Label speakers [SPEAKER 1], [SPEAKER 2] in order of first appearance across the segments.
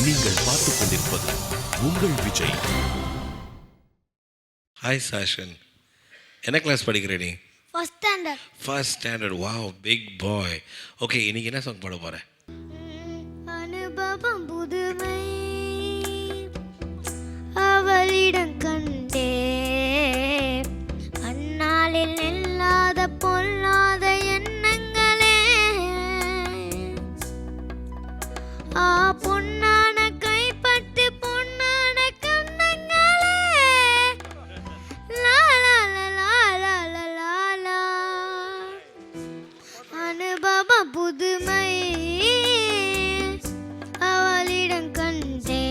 [SPEAKER 1] நீங்கள் பார்த்துக் கொண்டிருப்பது உங்கள் விஜய்.
[SPEAKER 2] ஹாய் சாஷன், என்ன கிளாஸ் படிக்கிற நீ? First standard. Wow, big boy. Okay, இன்னைக்கு என்ன சாங் பாட போற?
[SPEAKER 3] அனுபவம் புதுமை அவளிடம் கண்டே, அந்நாளில் இல்லாத பொல்லாத எண்ணங்களே, பொன்னான கைப்பட்டு பொன்னான கண்ணங்களே, லா லா லா லா லா லா லா. அனுபவம் புதுமை அவளிடம் கண்டே,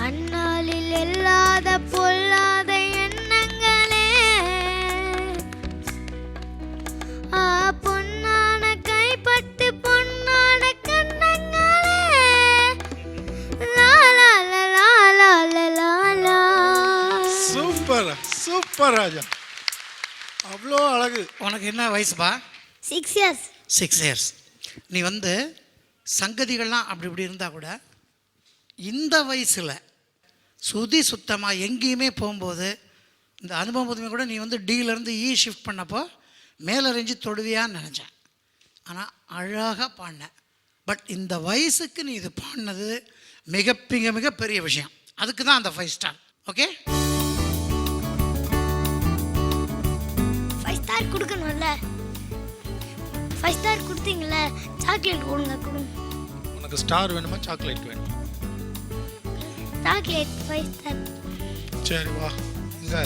[SPEAKER 3] அந்நாளில் இல்லாத பொல்லாத எண்ணங்களே, பொன்னான கைப்பட்டு பொன்னான கண்ணங்களே, லா லா லா லா லா லா லா லா.
[SPEAKER 4] சூப்பர் சூப்பர் ராஜா, அவ்வளோ அழகு.
[SPEAKER 5] உனக்கு என்ன வயசுப்பா?
[SPEAKER 3] 6 years.
[SPEAKER 5] 6 years. நீ சங்கதிகள்லாம் அப்படி இப்படி இருந்தால் கூட இந்த வயசில் சுதி சுத்தமாக எங்கேயுமே போகும்போது இந்த அனுபவம் புதுமை கூட நீ டியிலேருந்து இ ஷிஃப்ட் பண்ணப்போ மேலே ரேஞ்சு தொடுவியான்னு நினச்சேன். ஆனால் அழகாக பாடின. பட் இந்த வயசுக்கு நீ இது பாடினது மிக மிக மிக பெரிய விஷயம். அதுக்கு தான் அந்த 5 ஸ்டார். ஓகே,
[SPEAKER 3] 5 ஸ்டார் கொடுக்கணும்ல. 5 ஸ்டார் கொடுத்தீங்களே, சாக்லேட் கொடுங்க.
[SPEAKER 4] உனக்கு ஸ்டார் வேணுமா சாக்லேட் வேணுமா?
[SPEAKER 3] Chocolate 5 star.
[SPEAKER 4] சரி வா, இங்கே